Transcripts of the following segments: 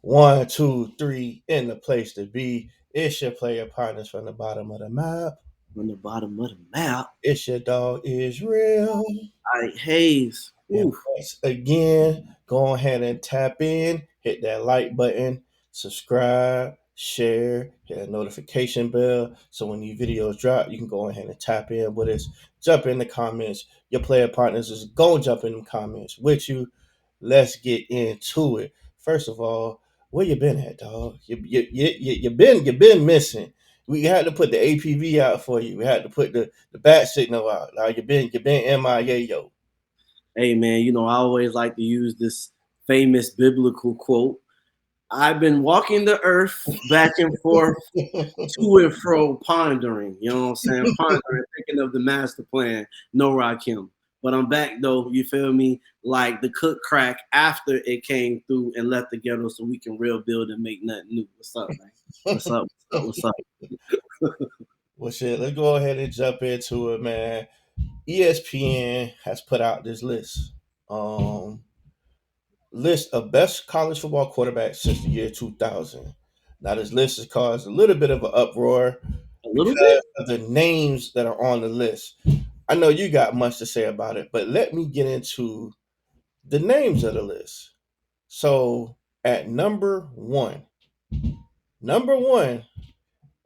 One, two, three, in the place to be. It's your player partners from the bottom of the map. On the bottom of the map. It's your dog Israel. All right, Hayes. And Oof. once again, go ahead and tap in, hit that like button, subscribe, share, hit a notification bell. So when these videos drop, you can go ahead and tap in with us. Jump in the comments. Your player partners is going to jump in the comments with you. Let's get into it. First of all, where you been at, dog? You been missing. We had to put the APV out for you. We had to put the bat signal out. Now you been MIA, yo. Hey, man, I always like to use this famous biblical quote. I've been walking the earth back and forth, to and fro, pondering. You know what I'm saying? Pondering, thinking of the master plan. No Rakim. But I'm back, though. You feel me? Like the cook crack after it came through and left the ghetto so we can rebuild and make nothing new. What's up, man? What's up? What's up? What's up? Well, shit, let's go ahead and jump into it, man. ESPN has put out this um, list of best college football quarterbacks since the year 2000. Now, this list has caused a little bit of an uproar A little bit? because of the names that are on the list. I know you got much to say about it, but let me get into the names of the list. So, at number one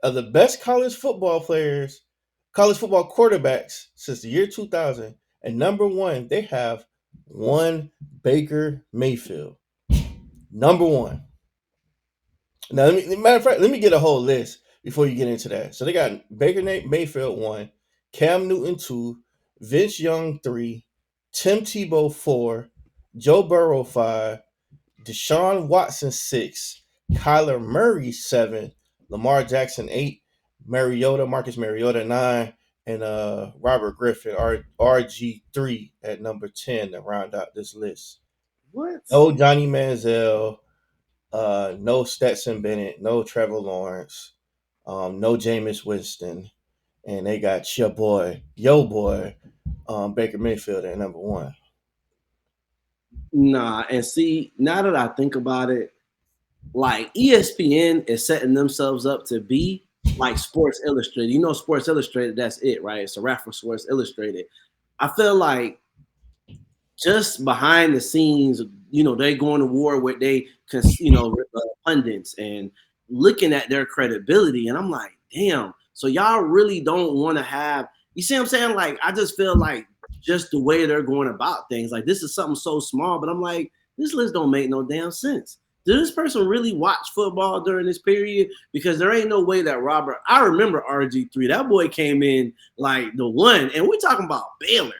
of the best college football quarterbacks since the year 2000. And number one, they have one Baker Mayfield. Number one. Now, matter of fact, let me get a whole list before you get into that. So they got Baker Mayfield one, Cam Newton two, Vince Young three, Tim Tebow four, Joe Burrow five, Deshaun Watson six, Kyler Murray seven, Lamar Jackson eight, Marcus Mariota nine, and Robert Griffin RG three at number 10 to round out this list. What? No Johnny Manziel, no Stetson Bennett, no Trevor Lawrence, no Jameis Winston, and they got yo boy, Baker Mayfield at number one. Nah, and see, now that I think about it, like ESPN is setting themselves up to be like Sports Illustrated. Sports Illustrated, that's it, right? It's a wrap for Sports Illustrated. I feel like just behind the scenes, they going to war with pundits and looking at their credibility. And I'm like, damn, so y'all really don't want to have, you see what I'm saying? Like, I just feel like just the way they're going about things, like this is something so small, but I'm like, this list don't make no damn sense. Did this person really watch football during this period? Because there ain't no way that I remember RG3, that boy came in like the one, and we're talking about Baylor.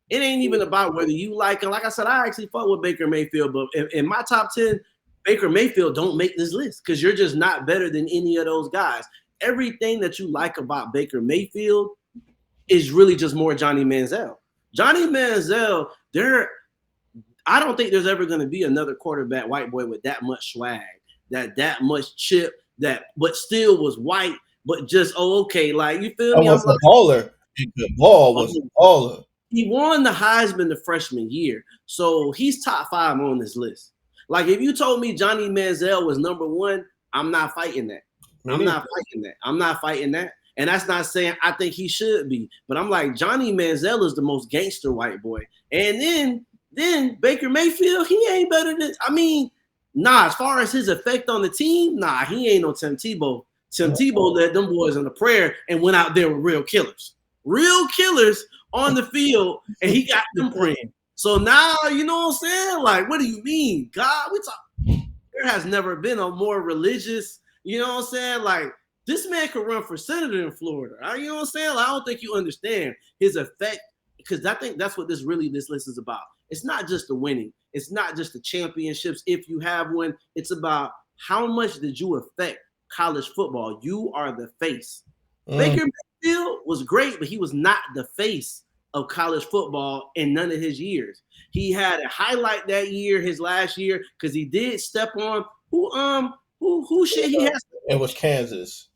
It ain't even about whether you like him. Like I said, I actually fought with Baker Mayfield, but in my top 10, Baker Mayfield don't make this list because you're just not better than any of those guys. Everything that you like about Baker Mayfield is really just more Johnny Manziel. Johnny Manziel, I don't think there's ever going to be another quarterback white boy with that much swag, that much chip, but still was white, but just okay, like you feel me? I was a baller. The ball was a baller. He won the Heisman the freshman year, so he's top 5 on this list. Like if you told me Johnny Manziel was number 1, I'm not fighting that. I'm not fighting that. And that's not saying I think he should be, but I'm like, Johnny Manziel is the most gangster white boy. And then Baker Mayfield, he ain't better than, as far as his effect on the team, he ain't no Tim Tebow. Tim Tebow led them boys on a prayer and went out there with real killers. Real killers on the field, and he got them praying. So now, you know what I'm saying? Like, what do you mean? God, there has never been a more religious, you know what I'm saying? Like, this man could run for senator in Florida. You know what I'm saying? Like, I don't think you understand his effect, because I think that's what this list is about. It's not just the winning. It's not just the championships if you have one. It's about how much did you affect college football. You are the face. Baker Mayfield was great, but he was not the face of college football in none of his years. He had a highlight that year, his last year, because he did step on who shit he has. It was Kansas.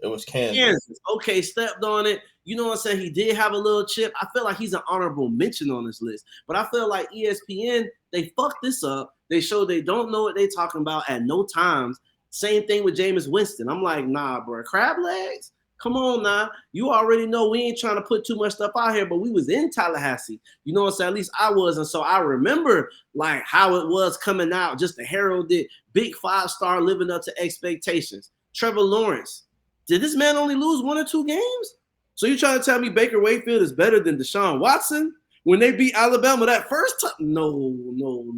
Okay, stepped on it. You know what I'm saying? He did have a little chip. I feel like he's an honorable mention on this list. But I feel like ESPN, they fucked this up They show they don't know what they talking about at no times. Same thing with Jameis Winston. I'm like, nah, bro, crab legs. Come on now. You already know we ain't trying to put too much stuff out here, but we was in Tallahassee. You know what I'm saying? At least I was. And so I remember like how it was coming out, just the heralded big 5-star living up to expectations. Trevor Lawrence. Did this man only lose 1 or 2 games? So you trying to tell me Baker Mayfield is better than Deshaun Watson when they beat Alabama that first time? No.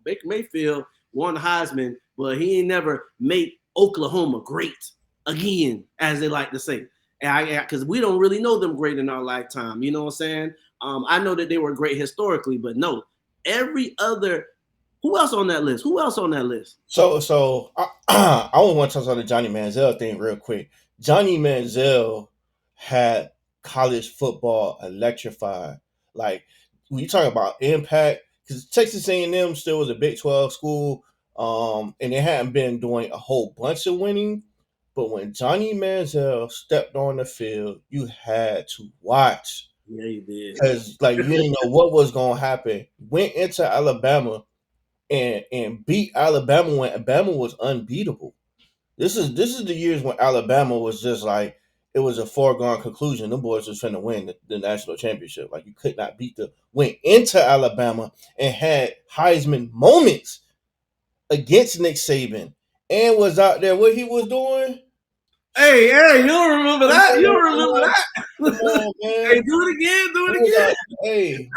Baker Mayfield won the Heisman, but he ain't never made Oklahoma great again, as they like to say. And because we don't really know them great in our lifetime. You know what I'm saying? I know that they were great historically, but no, every other. Who else on that list? Who else on that list? So I only want to touch on the Johnny Manziel thing real quick. Johnny Manziel had college football electrified. Like when you talk about impact, because Texas A&M still was a Big 12 school, and they hadn't been doing a whole bunch of winning. But when Johnny Manziel stepped on the field, you had to watch. Yeah, you did. Because like you didn't know what was gonna happen. Went into Alabama and beat Alabama when Alabama was unbeatable. This is the years when Alabama was just like it was a foregone conclusion. Them boys was finna win the national championship. Like you could not beat them. Went into Alabama and had Heisman moments against Nick Saban and was out there what he was doing. Hey, you don't remember that? You don't remember that? On, hey, do it again. Do it again. Hey,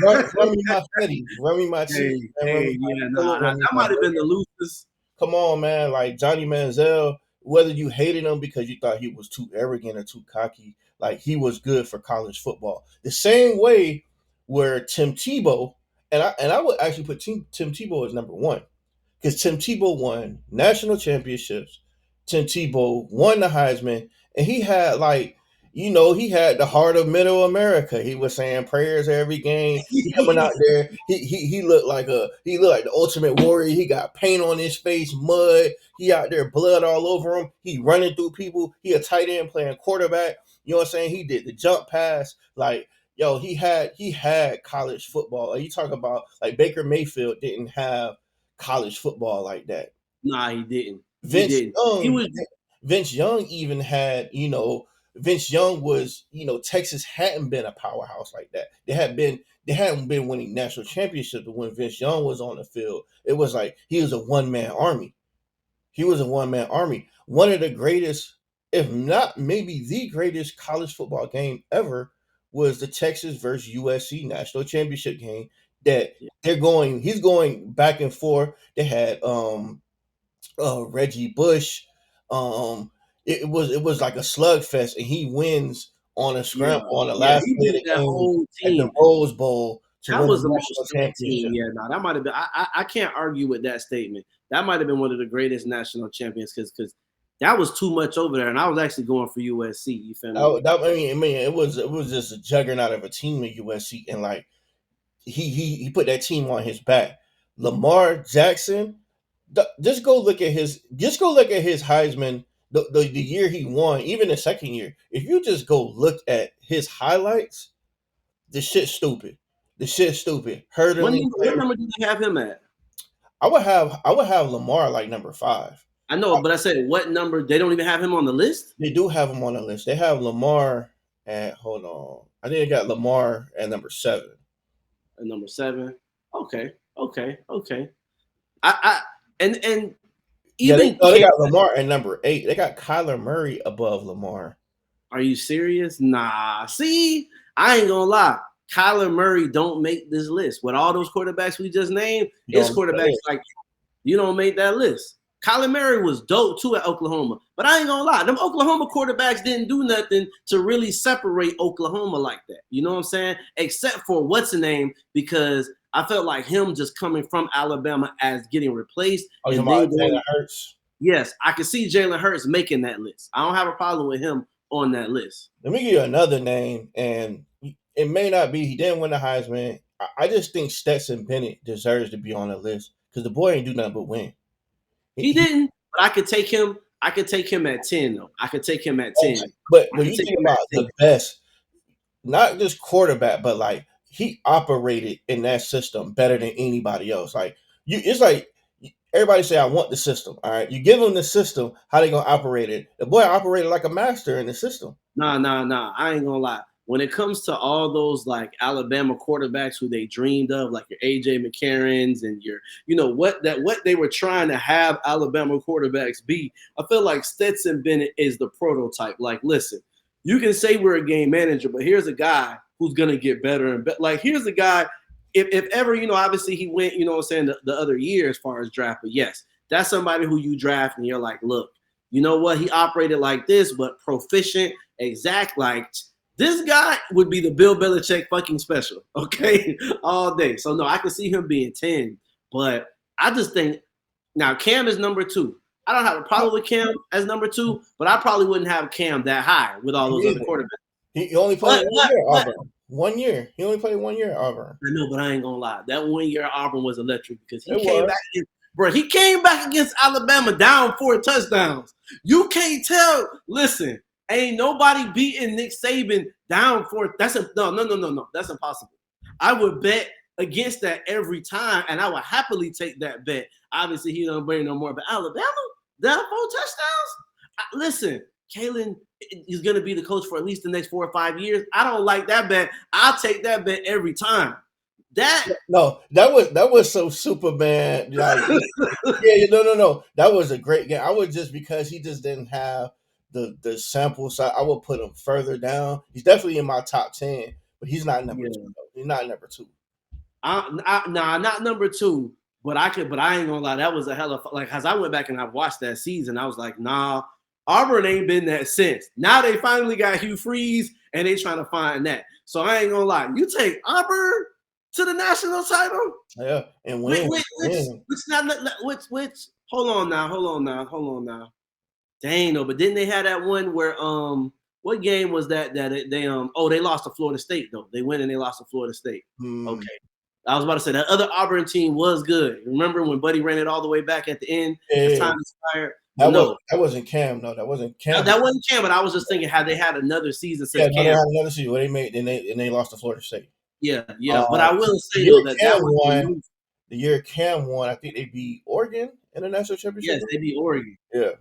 run me my Fetty. Run me my cheese. That might have been the loosest. Come on, man. Like Johnny Manziel, whether you hated him because you thought he was too arrogant or too cocky, like he was good for college football. The same way where Tim Tebow, and I would actually put Tim Tebow as number 1 because Tim Tebow won national championships. Tim Tebow won the Heisman, and he had he had the heart of Middle America. He was saying prayers every game. He coming out there. He looked like the ultimate warrior. He got paint on his face, mud. He out there, blood all over him. He running through people. He a tight end playing quarterback. You know what I'm saying? He did the jump pass. Like, yo, he had college football. Like, you talk about like Baker Mayfield didn't have college football like that. Nah, he didn't. Vince Young even had, Vince Young was, Texas hadn't been a powerhouse like that. They hadn't been winning national championships, but when Vince Young was on the field, it was like he was a one-man army. One of the greatest, if not maybe the greatest college football game ever was the Texas versus USC national championship game that he's going back and forth. They had Reggie Bush. It was like a slugfest, and he wins on a scramble on the last play of the game at the Rose Bowl to win the national championship. Yeah, no, that might have been. I can't argue with that statement. That might have been one of the greatest national champions because that was too much over there, and I was actually going for USC. You feel me? I mean, it was just a juggernaut of a team at USC, and like he put that team on his back. Lamar Jackson. Just go look at his Heisman the year he won, even the second year. If you just go look at his highlights, the shit's stupid. Hurdling. What number did they have him at? I would have Lamar like number 5. I know, but I said what number? They don't even have him on the list. They do have him on the list. They have Lamar at hold on. I think they got Lamar at number 7. At number 7. Okay. I and even they got Lamar at number 8. They got Kyler Murray above Lamar. Are you serious? Nah. See, I ain't gonna lie. Kyler Murray don't make this list. With all those quarterbacks we just named, his quarterbacks like you don't make that list. Kyler Murray was dope too at Oklahoma, but I ain't gonna lie, them Oklahoma quarterbacks didn't do nothing to really separate Oklahoma like that. You know what I'm saying? Except for what's the name, because I felt like him just coming from Alabama as getting replaced. Oh, you're about Jalen Hurts? Yes, I can see Jalen Hurts making that list. I don't have a problem with him on that list. Let me give you another name, and it may not be he didn't win the Heisman. I just think Stetson Bennett deserves to be on the list because the boy ain't do nothing but win. He didn't, but I could take him. I could take him at 10 though. I could take him at 10. But when you think about the best, not just quarterback, but like he operated in that system better than anybody else. Like it's like everybody say, "I want the system." All right, you give them the system, how they gonna operate it? The boy operated like a master in the system. Nah. I ain't gonna lie. When it comes to all those like Alabama quarterbacks who they dreamed of, like your AJ McCarrons and your, what they were trying to have Alabama quarterbacks be, I feel like Stetson Bennett is the prototype. Like, listen, you can say we're a game manager, but here's a guy who's gonna get better and better. Like, here's a guy. If ever, obviously he went, the other year as far as draft, but yes, that's somebody who you draft and you're like, look, you know what? He operated like this, but proficient, exact. Like, this guy would be the Bill Belichick fucking special, okay? All day. So, no, I can see him being 10. But I just think, now, Cam is number 2. I don't have a problem with Cam as number 2, but I probably wouldn't have Cam that high with all those other quarterbacks. He only played 1 year at Auburn. 1 year. He only played 1 year at Auburn. I know, but I ain't going to lie. That 1 year at Auburn was electric because he came back against Alabama down 4 touchdowns. You can't tell. Listen, ain't nobody beating Nick Saban down 4. No. That's impossible. I would bet against that every time, and I would happily take that bet. Obviously, he don't bring no more. But Alabama down 4 touchdowns. Listen, Kalen is going to be the coach for at least the next 4 or 5 years. I don't like that bet. I'll take that bet every time. That was so Superman. Like, no. That was a great game. I was just because he just didn't have the sample size. I would put him further down. He's definitely in my top 10, but he's not number 2. Though. He's not number 2. Not number 2. But I ain't gonna lie. That was a hell of as I went back and I watched that season. I was like, nah, Auburn ain't been that since. Now they finally got Hugh Freeze and they trying to find that. So I ain't gonna lie. You take Auburn to the national title? Yeah, and win. Which hold on now. Dang, no, but didn't they have that one where what game was that they lost to Florida State though. They went and they lost to Florida State. Okay. I was about to say that other Auburn team was good. Remember when Buddy ran it all the way back at the end? Yeah. Time expired. That wasn't Cam. No, that wasn't Cam. That wasn't Cam, but I was just thinking had they had another season since Cam. They had another season where they made and they lost to Florida State. Yeah. But I will say though that was the year Cam won. I think they beat Oregon in the national championship. Yes, they beat Oregon. Yeah,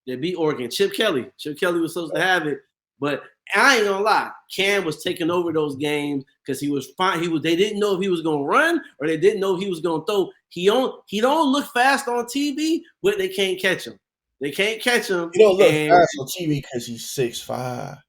they beat Oregon. Chip Kelly was supposed to have it, but I ain't gonna lie. Cam was taking over those games because he was fine. They didn't know if he was gonna run or they didn't know if he was gonna throw. He don't look fast on TV, but they can't catch him. They can't catch him. He don't look fast on TV because he's 6'5".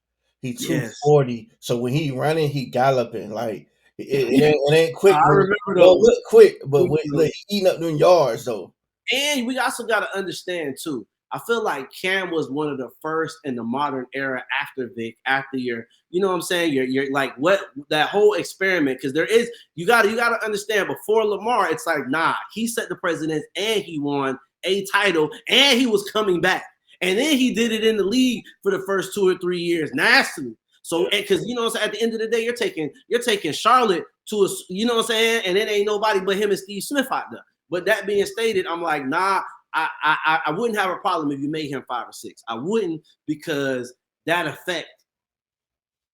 He's 240. Yes. So when he running, he galloping like. It ain't quick. I remember those. Don't look quick, but he eating up them yards though. And we also got to understand too. I feel like Cam was one of the first in the modern era after Vic, after your, you know what I'm saying? You're like what that whole experiment because there is you got to understand before Lamar, it's like nah, he set the precedent and he won a title and he was coming back and then he did it in the league for the first 2 or 3 years nationally. So, because you know what I'm saying, at the end of the day, you're taking Charlotte to a, you know what I'm saying, and it ain't nobody but him and Steve Smith out there. But that being stated, I'm like, nah, I wouldn't have a problem if you made him 5 or 6. I wouldn't because that effect.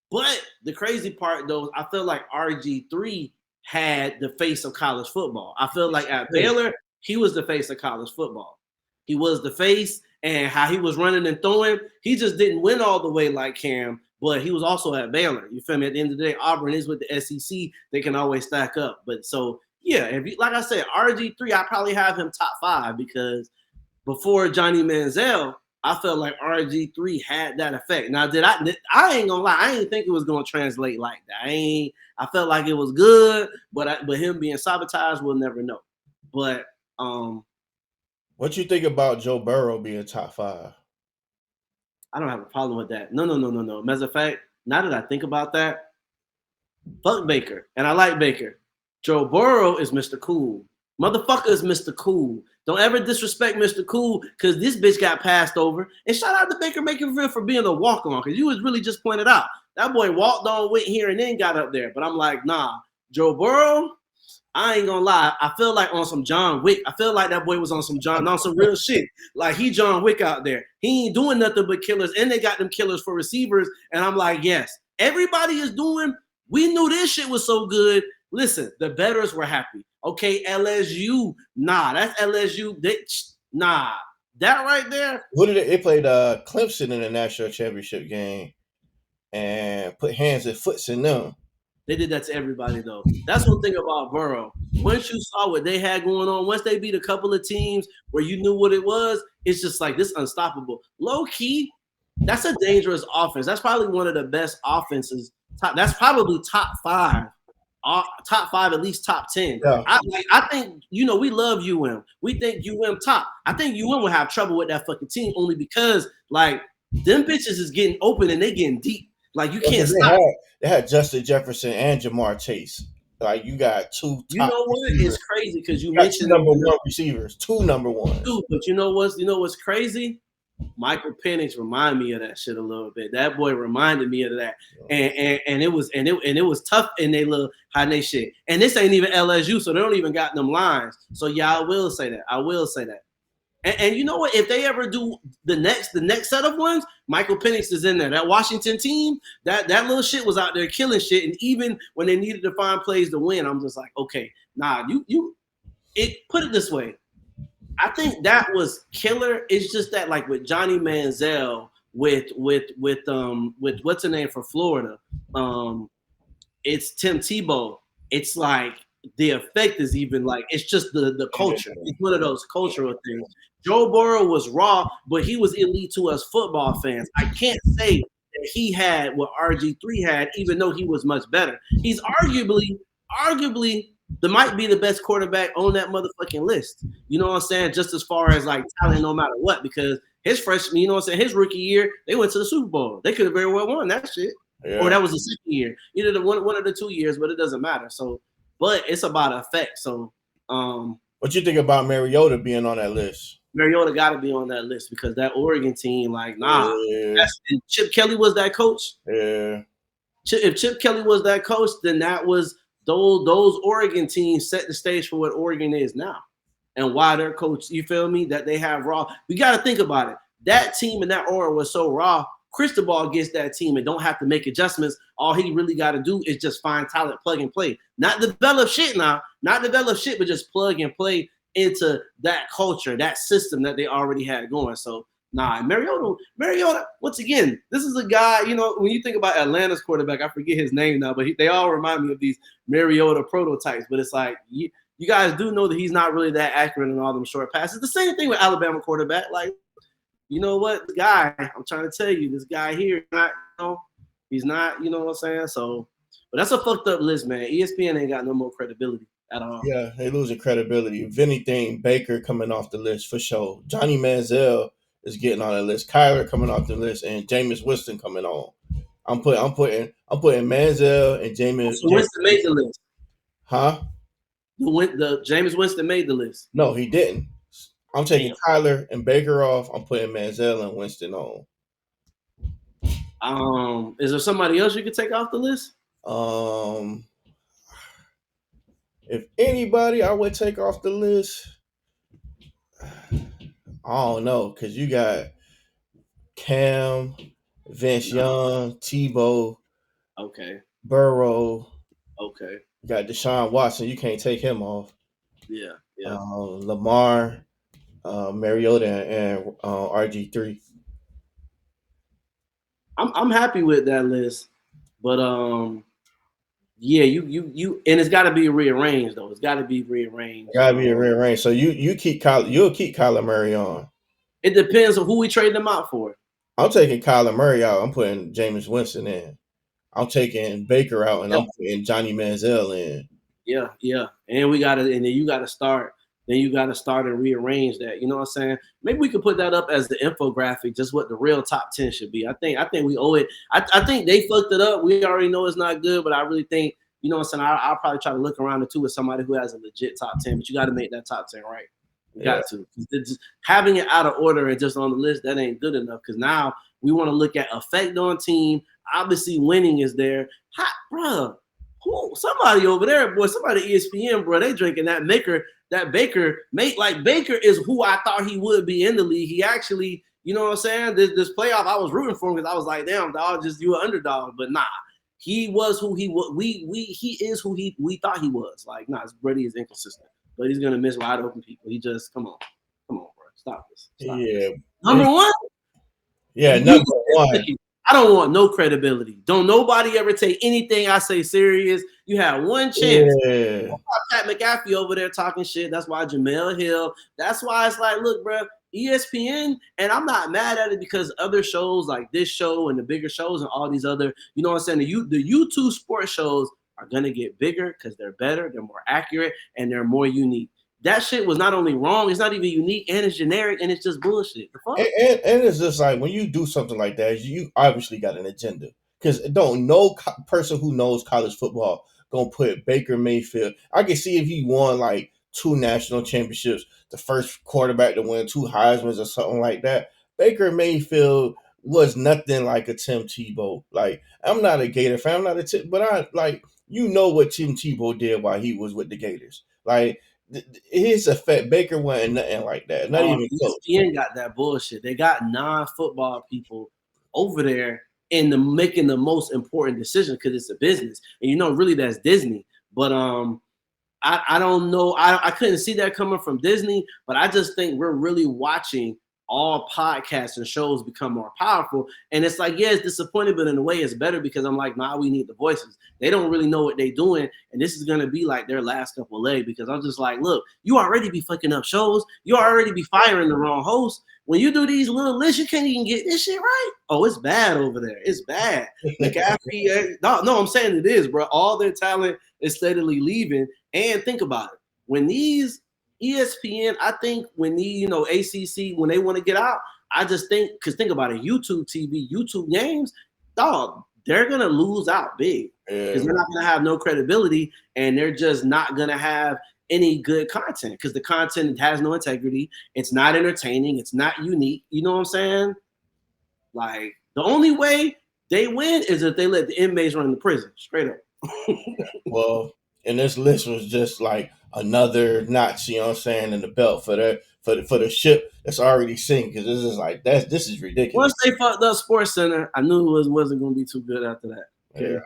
But the crazy part though, I feel like RG3 had the face of college football. I feel like at Baylor, he was the face of college football. He was the face, and how he was running and throwing, he just didn't win all the way like Cam. But he was also at Baylor. You feel me? At the end of the day, Auburn is with the SEC. They can always stack up. But so, yeah, if you, like I said, RG3, I probably have him top 5 because before Johnny Manziel, I felt like RG3 had that effect. Now, I ain't gonna lie, I didn't think it was gonna translate like that. I felt like it was good, but him being sabotaged, we'll never know. But what you think about Joe Burrow being top 5? I don't have a problem with that. No. Matter of fact, now that I think about that, fuck Baker. And I like Baker. Joe Burrow is Mr. Cool. Motherfucker is Mr. Cool. Don't ever disrespect Mr. Cool because this bitch got passed over. And shout out to Baker Mayfield for being a walk-on because you was really just pointed out. That boy walked on, went here, and then got up there. But I'm like, nah. Joe Burrow, I ain't gonna lie. I feel like on some John Wick. I feel like that boy was on some real shit. Like he John Wick out there. He ain't doing nothing but killers, and they got them killers for receivers. And I'm like, yes, everybody is doing We knew this shit was so good. Listen, the bettors were happy. Okay, LSU, nah, that's LSU. Nah, that right there. Who did they played? Clemson in the national championship game, and put hands and foots in them. They did that to everybody though. That's one thing about Burrow. Once you saw what they had going on, once they beat a couple of teams where you knew what it was, it's just like this unstoppable. Low key, that's a dangerous offense. That's probably one of the best offenses. That's probably top five, at least top 10. Yeah. I think we love UM. We think UM top. I think UM will have trouble with that fucking team only because like them bitches is getting open and they getting deep. Like you can't stop. They had Justin Jefferson and Jamar Chase. Like you got two. Top you know what? receivers. It's crazy because you mentioned number one receivers, two number one. But you know what's crazy? Michael Penix reminded me of that shit a little bit. That boy reminded me of that, and it was tough in they little how they shit. And this ain't even LSU, so they don't even got them lines. So yeah, I will say that. And you know what? If they ever do the next set of ones, Michael Penix is in there. That Washington team, that little shit was out there killing shit. And even when they needed to find plays to win, I'm just like, okay, nah, put it this way. I think that was killer. It's just that like with Johnny Manziel, with what's the name for Florida? It's Tim Tebow. It's like the effect is even like it's just the culture. It's one of those cultural things. Joe Burrow was raw, but he was elite to us football fans. I can't say that he had what RG3 had, even though he was much better. He's arguably might be the best quarterback on that motherfucking list. You know what I'm saying? Just as far as like talent, no matter what, because his freshman, you know what I'm saying, his rookie year, they went to the Super Bowl. They could have very well won that shit. Yeah. Or that was the second year. Either the one of the 2 years, but it doesn't matter. So, but it's about effect. So, what you think about Mariota being on that list? Mariota got to be on that list because that Oregon team, like, nah. Yeah. Chip Kelly was that coach. Yeah. If Chip Kelly was that coach, then that was those Oregon teams set the stage for what Oregon is now, and why their coach. You feel me? That they have raw. We got to think about it. That team and that aura was so raw. Cristobal gets that team and don't have to make adjustments. All he really got to do is just find talent, plug and play. Not develop shit now. Not develop shit, but just plug and play into that culture, that system that they already had going. So, nah, Mariota, once again, this is a guy, when you think about Atlanta's quarterback, I forget his name now, but they all remind me of these Mariota prototypes. But it's like, you guys do know that he's not really that accurate in all them short passes. The same thing with Alabama quarterback. Like, you know what, the guy, I'm trying to tell you, this guy here, he's not, you know what I'm saying? So, but that's a fucked up list, man. ESPN ain't got no more credibility at all. Yeah, they losing credibility. If anything, Baker coming off the list for sure. Johnny Manziel is getting on the list. Kyler coming off the list, and Jameis Winston coming on. I'm putting Manziel and Jameis. So Winston made the list. Huh? The Jameis Winston made the list. No, he didn't. I'm taking Kyler and Baker off. I'm putting Manziel and Winston on. Is there somebody else you could take off the list? If anybody I would take off the list, I don't know, because you got Cam, Vince Young, Tebow, Burrow. Okay. You got Deshaun Watson. You can't take him off. Yeah. Lamar, Mariota, and RG3. I'm happy with that list, but yeah, you and it's got to be rearranged though. It's got to be rearranged. Got to be rearranged. So you'll keep Kyler Murray on. It depends on who we trade them out for. I'm taking Kyler Murray out. I'm putting Jameis Winston in. I'm taking Baker out, and I'm putting Johnny Manziel in. Yeah, and then you gotta start. Then you got to start and rearrange that. You know what I'm saying? Maybe we could put that up as the infographic, just what the real top 10 should be. I think we owe it. I think they fucked it up. We already know it's not good, but I really think, you know what I'm saying, I'll probably try to look around it too with somebody who has a legit top 10, but you got to make that top 10 right. You got to. Just having it out of order and just on the list, that ain't good enough because now we want to look at effect on team. Obviously, winning is there. Hot, bro. Somebody over there, boy, somebody ESPN, bro, they drinking that Baker. Like Baker is who I thought he would be in the league. He actually, you know what I'm saying? This playoff, I was rooting for him because I was like, damn, dog, just you an underdog. But nah, He was who he was. He is who we thought he was. Like, nah, Brady is inconsistent, but he's gonna miss wide open people. He just come on, bro, stop this. Yeah. Number one. Yeah, number one. I don't want no credibility. Don't nobody ever take anything I say serious. You have one chance. Yeah. Pat McAfee over there talking shit. That's why Jamel Hill. That's why it's like, look, bro, ESPN, and I'm not mad at it because other shows like this show and the bigger shows and all these other, you know what I'm saying? The YouTube sports shows are gonna get bigger because they're better, they're more accurate, and they're more unique. That shit was not only wrong, it's not even unique, and it's generic, and it's just bullshit. And it's just like when you do something like that, you obviously got an agenda. Because no person who knows college football gonna put Baker Mayfield. I can see if he won like 2 national championships, the first quarterback to win 2 Heisman's or something like that. Baker Mayfield was nothing like a Tim Tebow. Like, I'm not a Gator fan, I'm not but I like, you know what Tim Tebow did while he was with the Gators. Like, his effect, Baker wasn't nothing like that. Not even close. ESPN got that bullshit. They got non-football people over there making the most important decision because it's a business, and really that's Disney. But I don't know. I couldn't see that coming from Disney, but I just think we're really watching all podcasts and shows become more powerful. And it's like, yeah, it's disappointing, but in a way it's better because I'm like, nah, we need the voices. They don't really know what they're doing. And this is going to be like their last couple of legs because I'm just like, look, you already be fucking up shows. You already be firing the wrong host. When you do these little lists, you can't even get this shit right. Oh, it's bad over there. It's bad. McAfee, no, I'm saying it is, bro. All their talent is steadily leaving. And think about it. When these ESPN, I think when the ACC, when they want to get out, I just think, because think about it, YouTube TV, YouTube games, dog, they're gonna lose out big because they're not gonna have no credibility and they're just not gonna have any good content because the content has no integrity. It's not entertaining. It's not unique. You know what I'm saying? Like, the only way they win is if they let the inmates run the prison, straight up. Well, and this list was just like another notch, you know what I'm saying, in the belt for the ship that's already sinking. Because this is like this is ridiculous. Once they fucked up Sports Center, I knew it wasn't going to be too good after that. Okay. Yeah.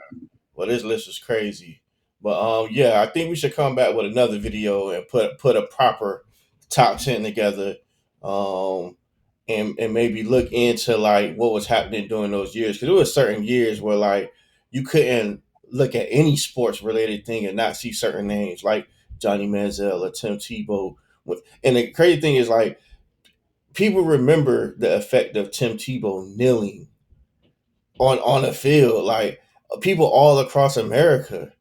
Well, this list is crazy, but yeah, I think we should come back with another video and put a proper top 10 together, and maybe look into like what was happening during those years because there were certain years where like you couldn't look at any sports related thing and not see certain names like Johnny Manziel or Tim Tebow. And the crazy thing is like people remember the effect of Tim Tebow kneeling on the field. Like people all across America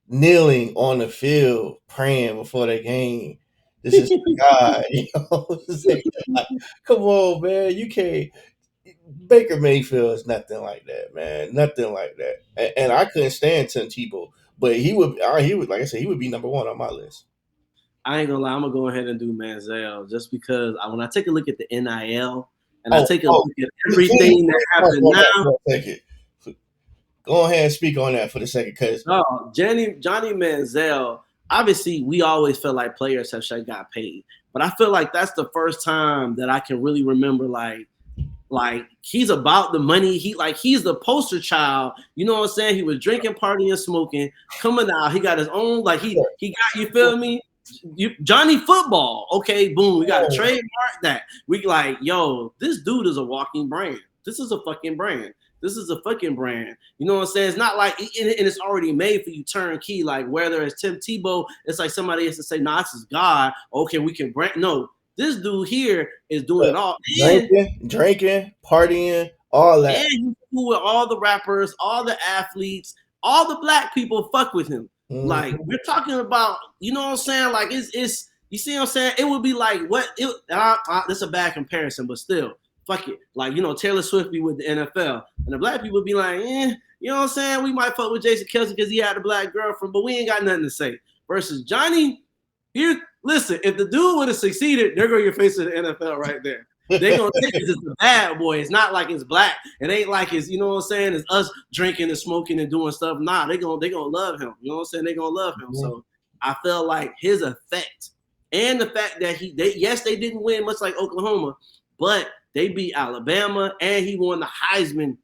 kneeling on the field praying before the game. This is God, like, come on, man. You can't. Baker Mayfield is nothing like that, man. Nothing like that. And I couldn't stand Tim Tebow, but he would, like I said, he would be number 1 on my list. I ain't gonna lie, I'm gonna go ahead and do Manziel just because when I take a look at the NIL and I take a look at everything that happened now. Go ahead and speak on that for the second, because Johnny Manziel. Obviously, we always feel like players have got paid, but I feel like that's the first time that I can really remember like he's about the money. He's the poster child. You know what I'm saying? He was drinking, partying, smoking, coming out. He got his own, like he got, you feel me? Johnny Football. Okay, boom. We got to trademark that. We like, yo, this dude is a walking brand. This is a fucking brand. This is a fucking brand. You know what I'm saying? It's not like, and it's already made for you turnkey. Like whether it's Tim Tebow, it's like somebody has to say, nah, this is God. Okay, we can brand. No, this dude here is doing it all. Drinking, partying, all that. And he's cool with all the rappers, all the athletes, all the black people fuck with him. Mm-hmm. Like we're talking about, you know what I'm saying? Like it's you see what I'm saying? It would be like that's a bad comparison, but still, fuck it. Like, Taylor Swift be with the NFL, and the black people be like, you know what I'm saying? We might fuck with Jason Kelce because he had a black girlfriend, but we ain't got nothing to say. Versus Johnny, here, listen, if the dude would have succeeded, there go your face to the NFL right there. They're going to take it as a bad boy. It's not like it's black. It ain't like it's, you know what I'm saying, it's us drinking and smoking and doing stuff. Nah, they're gonna love him. You know what I'm saying? They're going to love him. Mm-hmm. So I felt like his effect and the fact that they didn't win much like Oklahoma, but they beat Alabama and he won the Heisman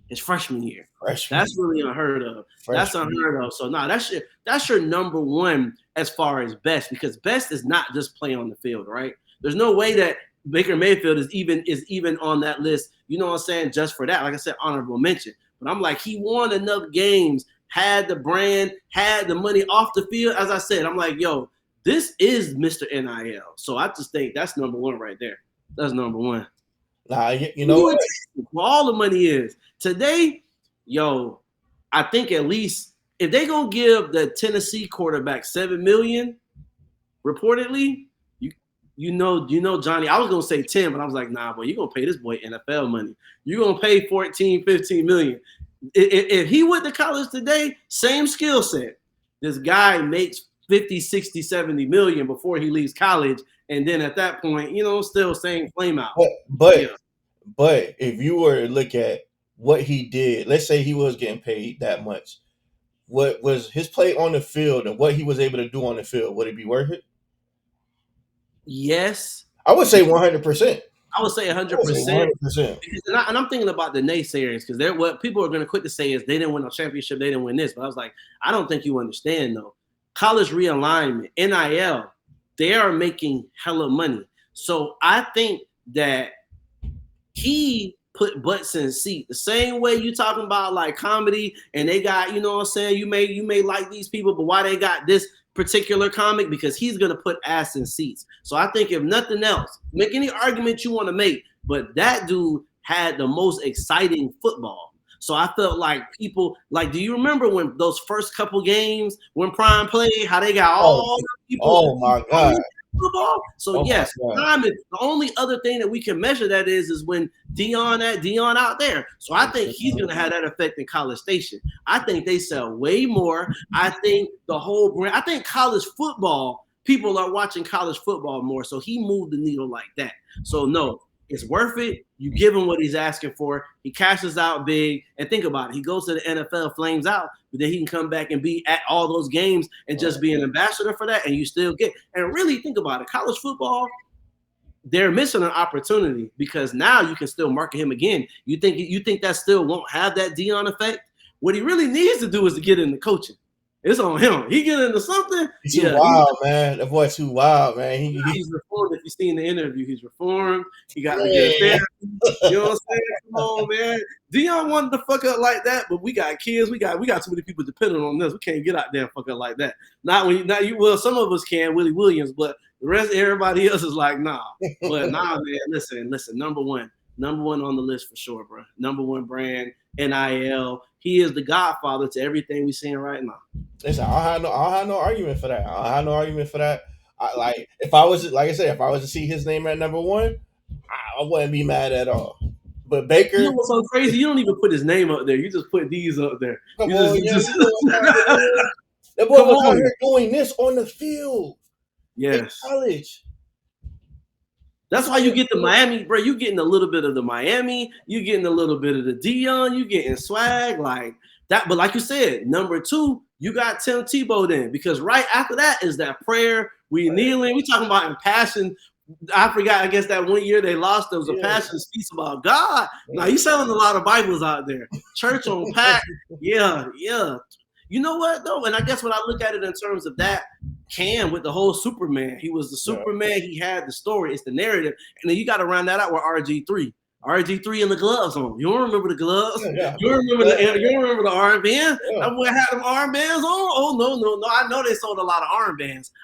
his freshman year. Freshman. That's really unheard of. That's Freshman. unheard of. So no, that's your number one as far as best, because best is not just play on the field, right? There's no way that Baker Mayfield is even on that list. You know what I'm saying? Just for that, like I said, honorable mention. But I'm like, he won enough games, had the brand, had the money off the field. As I said, I'm like, yo, this is Mr. NIL. So I just think that's number one right there. That's number one. Nah, you know what? All the money is today, yo. I think at least if they gonna give the Tennessee quarterback $7 million, reportedly, you know Johnny. I was gonna say 10, but I was like, nah, boy, you're gonna pay this boy NFL money. You're gonna pay 14, 15 million. If he went to college today, same skill set, this guy makes 50, 60, 70 million before he leaves college. And then at that point, still same flame out. But if you were to look at what he did, let's say he was getting paid that much, what was his play on the field and what he was able to do on the field, would it be worth it? Yes. I would say 100%. I would say 100%. 100%. And I'm thinking about the naysayers, because they're what people are going to quit to say is they didn't win a championship, they didn't win this. But I was like, I don't think you understand, though. College realignment, NIL, they are making hella money. So I think that he put butts in seat the same way you talking about like comedy, and they got, you know what I'm saying, you may like these people, but why they got this particular comic? Because he's going to put ass in seats. So I think if nothing else, make any argument you want to make, but that dude had the most exciting football. So I felt like people, like, do you remember when those first couple games when Prime played, how they got all the people? Oh my God. Football. So yes, time is the only other thing that we can measure that is when Dion out there. So I think he's gonna have that effect in College Station. I think they sell way more. I think the whole brand. I think college football, people are watching college football more. So he moved the needle like that. So no, it's worth it. You give him what he's asking for. He cashes out big. And think about it. He goes to the NFL, flames out, but then he can come back and be at all those games and just be an ambassador for that. And you still get. And really think about it. College football, they're missing an opportunity, because now you can still market him again. You think that still won't have that Dion effect? What he really needs to do is to get into coaching. It's on him. He get into something. He's too wild, man. That boy's too wild, man. He's reformed. If you see in the interview, he's reformed. He got to get therapy. You know what I'm saying? Come on, man. Dion wanted to fuck up like that, but we got kids. We got too many people depending on this. We can't get out there and fuck up like that. Not you. Well, some of us can, Willie Williams, but the rest of everybody else is like, nah. But nah, man. Listen. Number one on the list for sure, bro. Number one brand, NIL. He is the godfather to everything we're seeing right now. Listen, I don't have no argument for that. If I was to see his name at number one, I wouldn't be mad at all. But Baker, you know what's so crazy? You don't even put his name up there. You just put these up there. That boy was out here doing this on the field. Yes. In college. That's why you get the Miami, bro. You getting a little bit of the Miami. You getting a little bit of the Dion. You getting swag like that. But like you said, number two, you got Tim Tebow then, because right after that is that prayer. We kneeling. We talking about impassioned. I forgot. I guess that one year they lost. There was a passion speech about God. Now you selling a lot of Bibles out there. Church on pack. Yeah. You know what though? And I guess when I look at it in terms of that, Cam with the whole Superman, he was the Superman. He had the story. It's the narrative, and then you got to round that out with RG3. RG3 and the gloves on. You don't remember the gloves? Yeah. You don't remember the armband? Yeah. That boy had them armbands on. Oh no! I know they sold a lot of armbands.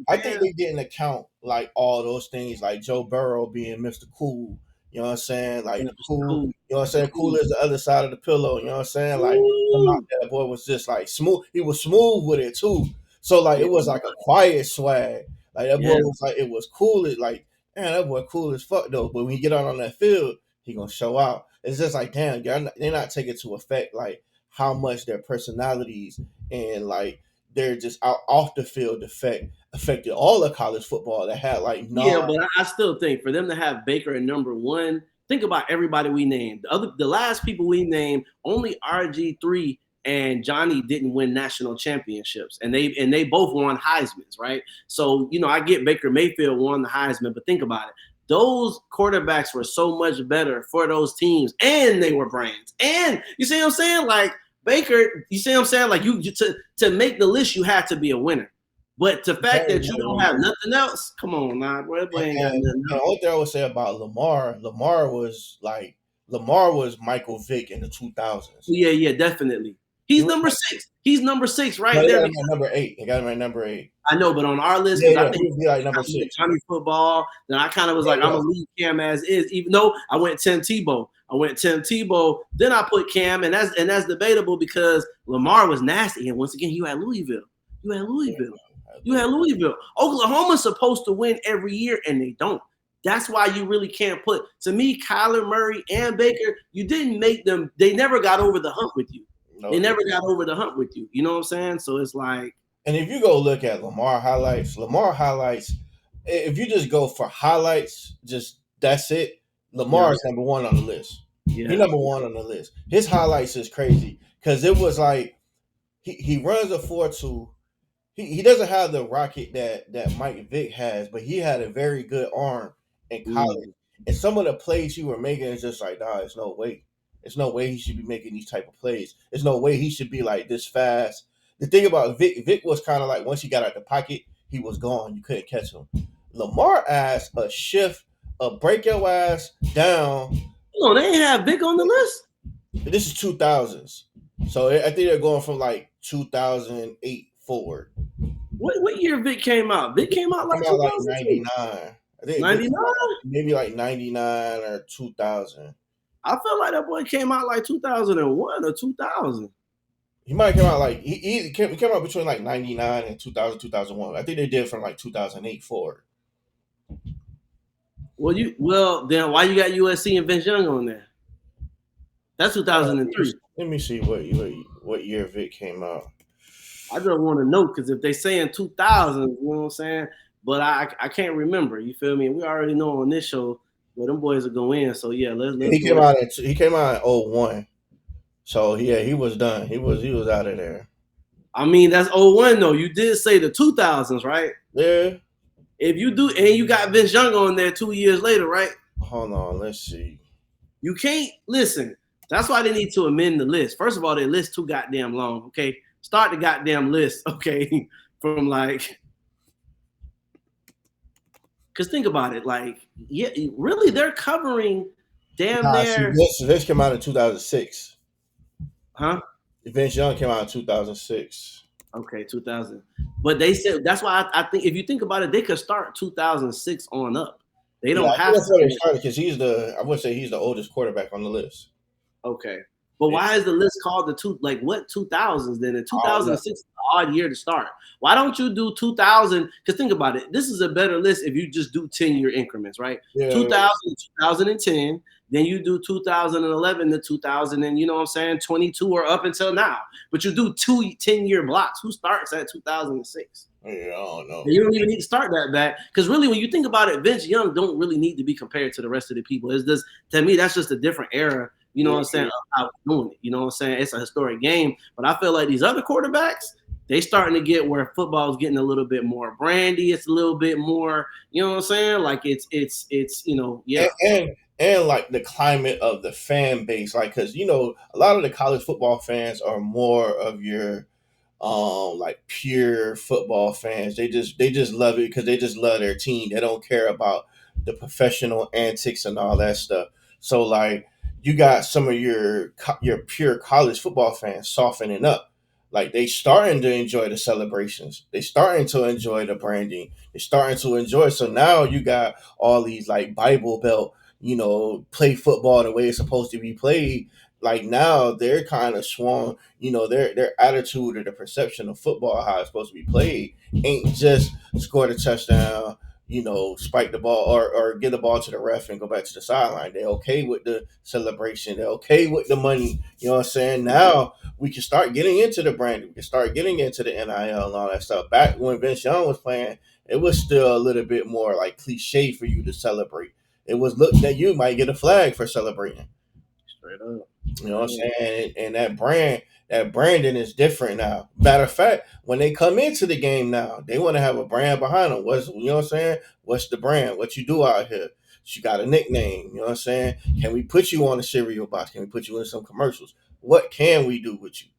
I think they didn't account like all those things, like Joe Burrow being Mr. Cool. You know what I'm saying? Like cool. You know what I'm saying? Cool is the other side of the pillow. You know what I'm saying? Like that boy was just like smooth. He was smooth with it too. So like it was like a quiet swag. Like that boy was like, it was cool. It like, man, that boy cool as fuck though. But when you get out on that field, he gonna show out. It's just like, damn, they're not taking to effect like how much their personalities and like they're just out off the field affected all of college football that had like Yeah, but I still think for them to have Baker at number one, think about everybody we named. The last people we named, only RG3 and Johnny didn't win national championships, and they both won Heisman's, right? So I get Baker Mayfield won the Heisman, but think about it. those quarterbacks were so much better for those teams, and they were brands. And you see what I'm saying? Like Baker, you see what I'm saying? Like you to make the list, you have to be a winner. But the fact that you don't have nothing else, come on, nah, bro, boy ain't got nothing The else. only thing I would say about Lamar was Michael Vick in the 2000s. Yeah, definitely. He's number 6. He's number 6 right No, there. got him at number 8. He got him at number 8. I know, but on our list, because I think he would be like number 6. Johnny Football, then I kind of was like, I'm gonna leave Cam as is, even though I went Tim Tebow. Then I put Cam, and that's debatable because Lamar was nasty. And once again, you had Louisville. Oklahoma's supposed to win every year, and they don't. That's why you really can't put. To me, Kyler Murray and Baker, you didn't make them. They never got over the hump with you. No, they never got over the hump with you. You know what I'm saying? So it's like. And if you go look at Lamar highlights, if you just go for highlights, just that's it. Lamar is number 1 on the list. Yeah. He's number 1 on the list. His highlights is crazy because it was like he runs a 4.2. He doesn't have the rocket that Mike Vick has, but he had a very good arm in college. And some of the plays he were making is just like, nah, there's no way. There's no way he should be making these type of plays. There's no way he should be like this fast. The thing about Vick was kind of like once he got out the pocket, he was gone. You couldn't catch him. Lamar asked a shift, a break your ass down. No, they ain't have Vick on the list. This is 2000s. So I think they're going from like 2008 forward. What year Vick came out? Vick came out like 99. I think 99? Maybe like 99 or 2000. I felt like that boy came out like 2001 or 2000. He might have come out like he came out between like 99 and 2000, 2001. I think they did from like 2008 forward. Well then why you got USC and Vince Young on there? That's 2003. Let me see what year Vic came out. I just want to know because if they saying 2000, you know what I'm saying? But I can't remember. You feel me? We already know on this show where them boys will go in. So yeah, let's. He came out in 01. So yeah, he was done. He was out of there. I mean, that's 01 though. You did say the 2000s, right? Yeah. If you do, and you got Vince Young on there 2 years later, right? Hold on, let's see. You can't listen. That's why they need to amend the list. First of all, their list too goddamn long. Okay, start the goddamn list. Okay, from like, because think about it. Like, yeah, really, they're covering damn near. This came out in 2006. Huh? Vince Young came out in 2006. Okay, 2000. But they said that's why I think if you think about it, they could start 2006 on up. They don't have that's where they started because I would say he's the oldest quarterback on the list. Okay. But why is the list called what 2000s then? In 2006 is an odd year to start. Why don't you do 2000? Because think about it. This is a better list if you just do 10-year increments, right? Yeah. 2000 to 2010. Then you do 2011 to 2000, and you know what I'm saying, 22 or up until now. But you do 2 10-year blocks. Who starts at 2006? Yeah, I don't know. You don't even need to start that back because really, when you think about it, Vince Young don't really need to be compared to the rest of the people. It's just to me that's just a different era. You know what I'm saying? Of how we're doing it. You know what I'm saying? It's a historic game, but I feel like these other quarterbacks, they starting to get where football is getting a little bit more brandy. It's a little bit more. You know what I'm saying? Like it's you know And like the climate of the fan base, like because you know a lot of the college football fans are more of your like pure football fans. They just love it because they just love their team. They don't care about the professional antics and all that stuff. So like you got some of your pure college football fans softening up. Like they starting to enjoy the celebrations. They starting to enjoy the branding. They starting to enjoy. So now you got all these like Bible Belt, you know, play football the way it's supposed to be played. Like now they're kind of swung, you know, their attitude or the perception of football, how it's supposed to be played, ain't just score the touchdown, you know, spike the ball or get the ball to the ref and go back to the sideline. They're okay with the celebration. They're okay with the money. You know what I'm saying? Now we can start getting into the branding. We can start getting into the NIL and all that stuff. Back when Vince Young was playing, it was still a little bit more like cliche for you to celebrate. It was looked that you might get a flag for celebrating. Straight up. You know what I'm saying? And that branding is different now. Matter of fact, when they come into the game now, they want to have a brand behind them. You know what I'm saying? What's the brand? What you do out here? She got a nickname. You know what I'm saying? Can we put you on a cereal box? Can we put you in some commercials? What can we do with you?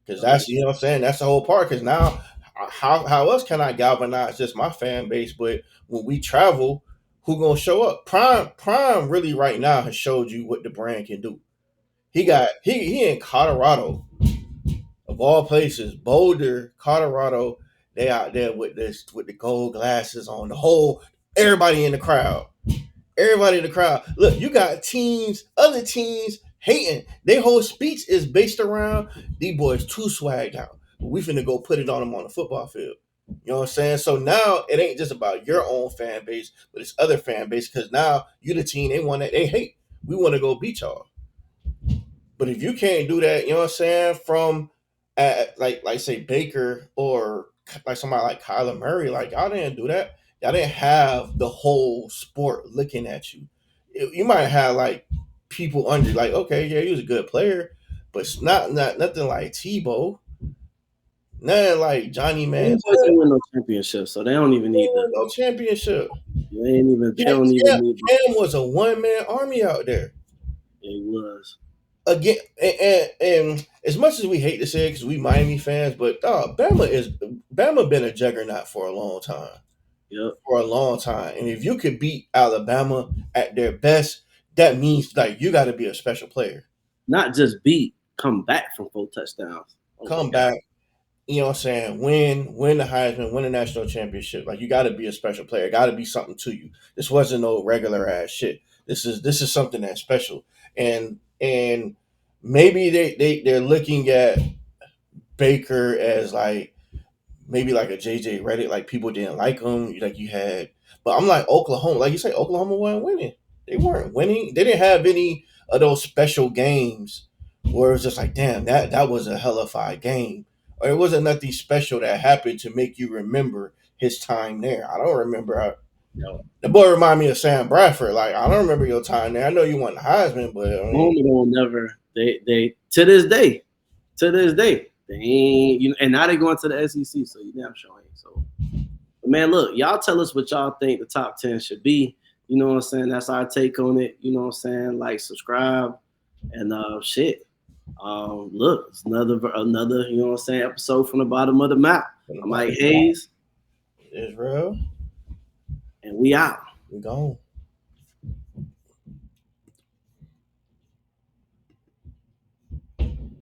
Because that's, you know what I'm saying, that's the whole part. Because now, how else can I galvanize just my fan base? But when we travel, who gonna show up? Prime really right now has showed you what the brand can do. He in Colorado, of all places, Boulder, Colorado. They out there with the gold glasses on. The whole everybody in the crowd. Everybody in the crowd. Look, you got other teams hating. Their whole speech is based around these boys too swagged out. We finna go put it on them on the football field. You know what I'm saying? So now it ain't just about your own fan base, but it's other fan base because now you the team they want that they hate. We want to go beat y'all. But if you can't do that, you know what I'm saying, from like say Baker or like somebody like Kyler Murray, like y'all didn't do that. Y'all didn't have the whole sport looking at you. You might have like people under like, okay, yeah, he was a good player, but it's not nothing like Tebow, nothing like Johnny Them Manziel. boys ain't win no championship, so they don't even need the. No championship. They ain't even. They Yeah, don't even need. Cam was a one-man army out there. It was. Again, and as much as we hate to say it because we Miami fans, but Bama been a juggernaut for a long time. Yep. For a long time, and if you could beat Alabama at their best, that means like you got to be a special player. Not just come back from 4 touchdowns. Come back, you know what I'm saying? Win the Heisman, win the national championship. Like you got to be a special player. Got to be something to you. This wasn't no regular ass shit. This is something that's special, and maybe they're looking at Baker as like maybe like a JJ Reddick, like people didn't like him, like you had. But I'm like Oklahoma, like you say, Oklahoma wasn't winning. They weren't winning. They didn't have any of those special games where it was just like, damn, that was a hellified game, or it wasn't nothing special that happened to make you remember his time there. I don't remember. The boy remind me of Sam Bradford. Like I don't remember your time there. I know you won the Heisman, but I mean, will never. They to this day, they ain't. And now they going to the SEC, so you damn sure ain't. So, but man, look, y'all tell us what y'all think the top 10 should be. You know what I'm saying? That's our take on it. You know what I'm saying? Like, subscribe, and shit. Look, it's another. You know what I'm saying? Episode from the bottom of the map. I'm Mike Hayes. Israel. And we out. We gone.